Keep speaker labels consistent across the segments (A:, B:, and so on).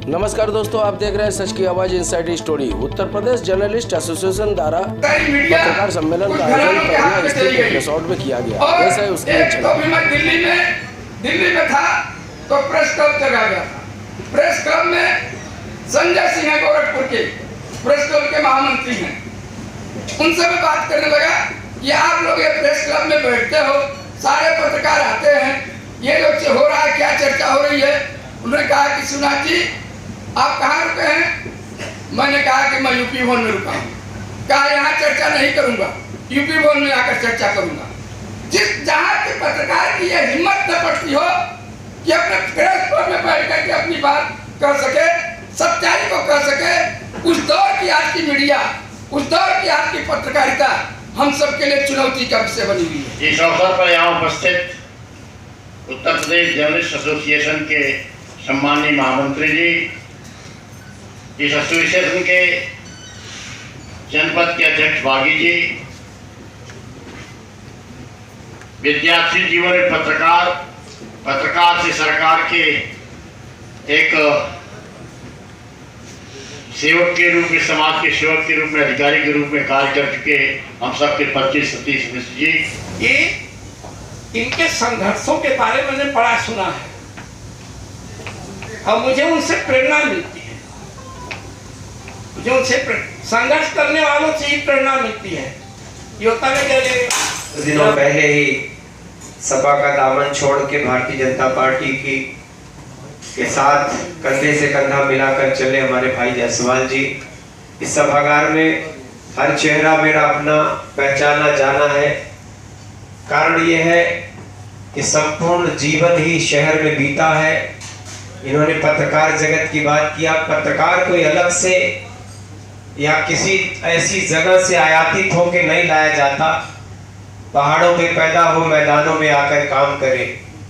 A: नमस्कार दोस्तों, आप देख रहे हैं सच की आवाज inside story. Uttar Pradesh journalist association द्वारा पत्रकार सम्मेलन का आयोजन पटना स्थित रिसोर्ट में किया गया। ऐसा है उसकी
B: दिल्ली में था तो प्रेस क्लब जगा गया था। प्रेस क्लब में संजय सिंह गोरखपुर के प्रेस क्लब के महामंत्री हैं। उनसे मैं बात करने लगा कि आप लोग ये प्रेस क्लब में बैठते हो, सारे पत्रकार आते हैं, ये लोग हो रहा है, क्या चर्चा हो रही है? उन्होंने कहा कि सुना जी आप कहाँ रुके हैं? मैंने कहा कि मैं यूपी भवन में रुका हूँ। कहा यहाँ चर्चा नहीं करूँगा, यूपी भवन में आकर चर्चा करूँगा। जहाँ के पत्रकार की यह हिम्मत न पड़ती हो कि अपने प्रेस क्लब में बैठ करके अपनी बात कर सके, सच्चाई को कह सके, उस दौर की आज की मीडिया, उस दौर की आज की पत्रकारिता हम सबके लिए चुनौती का विषय बनी हुई है।
C: इस अवसर पर यहाँ उपस्थित उत्तर प्रदेश जर्नलिस्ट एसोसिएशन के सम्माननीय महामंत्री जी, इस एसोसिएशन के जनपद के अध्यक्ष बागी जी, विद्यार्थी जीवन में पत्रकार से सरकार के एक सेवक के रूप में, समाज के सेवक के रूप में, अधिकारी के रूप में कार्य कर चुके हम सबके 25 सतीश मिश्र जी,
B: ये इनके संघर्षों के बारे में मैंने बड़ा सुना है और मुझे उनसे प्रेरणा मिलती है। मुझे उनसे संघर्ष करने वालों से ही प्रेरणा मिलती है। योता में कुछ
D: दिनों पहले ही सपा का दामन छोड़ के भारतीय जनता पार्टी के साथ कंधे से कंधा मिलाकर चले हमारे भाई जायसवाल जी। इस सभागार में हर चेहरा मेरा अपना पहचाना जाना है। कारण यह है कि संपूर्ण जीवन ही शहर में बीता है। इन्होंने पत्रकार जगत की बात किया। पत्रकार कोई अलग से या किसी ऐसी जगह से आयातित होकर नहीं लाया जाता। पहाड़ों पे पैदा हो, मैदानों में आकर काम करे।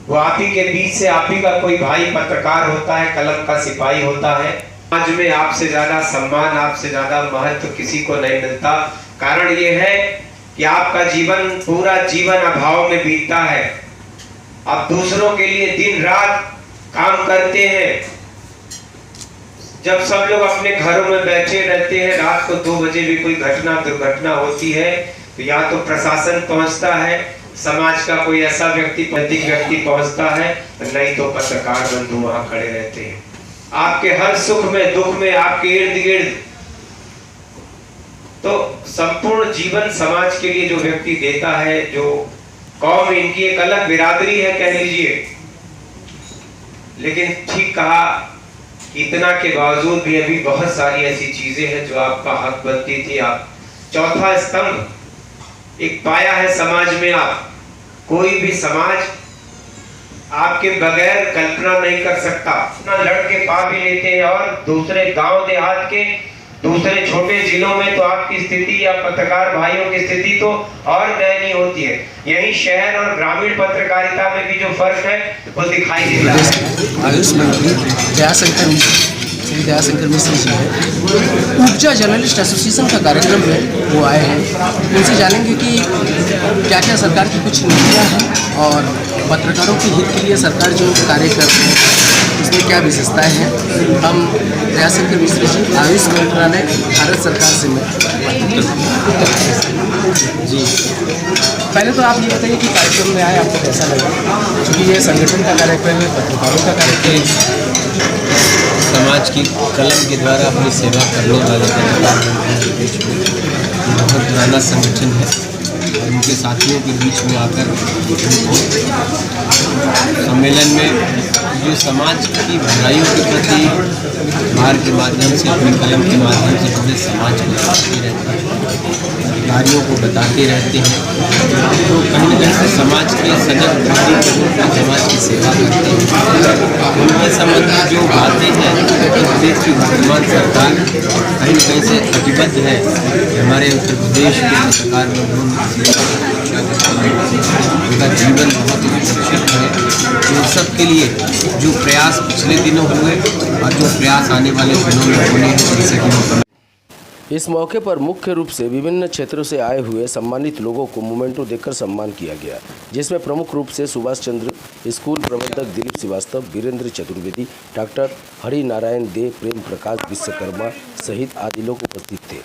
D: वो आप ही के बीच से आप ही का कोई भाई पत्रकार होता है, कलम का सिपाही होता है। आज में आपसे ज्यादा सम्मान, आपसे ज्यादा महत्व किसी को नहीं मिलता। कारण ये है कि आपका जीवन, पूरा जीवन अभाव में बीतता है। आप दूसरों के लिए दिन रात काम करते हैं। जब सब लोग अपने घरों में बैठे रहते हैं, रात को 2 बजे भी कोई दुर्घटना होती है तो या तो प्रशासन पहुंचता है, समाज का कोई ऐसा व्यक्ति पहुंचता है, नहीं तो पत्रकार बंधु वहां खड़े रहते हैं। आपके हर सुख में दुख में आपके इर्द गिर्द। तो संपूर्ण जीवन समाज के लिए जो व्यक्ति देता है, जो कौम इनकी एक अलग बिरादरी है कह लीजिए। लेकिन ठीक कहा, इतना के बावजूद भी अभी बहुत सारी ऐसी चीजें हैं जो आपका हक बनती थी। आप चौथा स्तंभ एक पाया है समाज में। आप कोई भी समाज आपके बगैर कल्पना नहीं कर सकता। अपना लड़के पा भी लेते हैं और दूसरे गांव देहात के दूसरे छोटे जिलों में तो आपकी स्थिति या पत्रकार भाइयों की स्थिति तो और दयनीय होती है। यही शहर और ग्रामीण पत्रकारिता में भी जो फर्क है वो दिखाई देता है।
A: आयुष मंत्री दयाशंकर मिश्र जी है, ऊर्जा जर्नलिस्ट एसोसिएशन का कार्यक्रम है, वो आए हैं। उनसे जानेंगे कि क्या क्या सरकार की कुछ नीतियाँ हैं और पत्रकारों के हित के लिए सरकार जो कार्य कर रही है उसमें क्या विशेषताएं हैं। हम दयाशंकर मिश्र जी, आयुष मंत्रालय, भारत सरकार से जी। पहले तो आप ये बताइए कि कार्यक्रम में आए आपको कैसा लगा, क्योंकि ये संगठन का कार्यक्रम है, पत्रकारों का कार्यक्रम है।
E: समाज की कलम के द्वारा अपनी सेवा करने वाले पत्रकार के बीच में बहुत पुराना संगठन है और उनके साथियों के बीच में आकर सम्मेलन में जो समाज की भलाइयों के प्रति भार के माध्यम से, अपनी कलम के माध्यम से पूरे समाज को बताते रहते हैं, अधिकारियों को बताते रहते हैं, तो कहीं न कहीं से समाज के सजग व्यक्ति के रूप में समाज की सेवा करते हैं। उनके संबंध में जो बातें हैं, प्रदेश की वर्तमान सरकार कहीं न कहीं से प्रतिबद्ध है कि हमारे उत्तर प्रदेश के पत्रकार उनका जीवन बहुत ही सुरक्षित है। तो सब के लिए जो प्रयास पिछले दिनों हुए और जो प्रयास आने वाले दिनों में होने हैं, जैसे कि
F: इस मौके पर मुख्य रूप से विभिन्न क्षेत्रों से आए हुए सम्मानित लोगों को मोमेंटो देकर सम्मान किया गया, जिसमें प्रमुख रूप से सुभाष चंद्र स्कूल प्रबंधक दिलीप श्रीवास्तव, वीरेंद्र चतुर्वेदी, डॉक्टर हरि नारायण दे, प्रेम प्रकाश विश्वकर्मा सहित आदि लोग उपस्थित थे।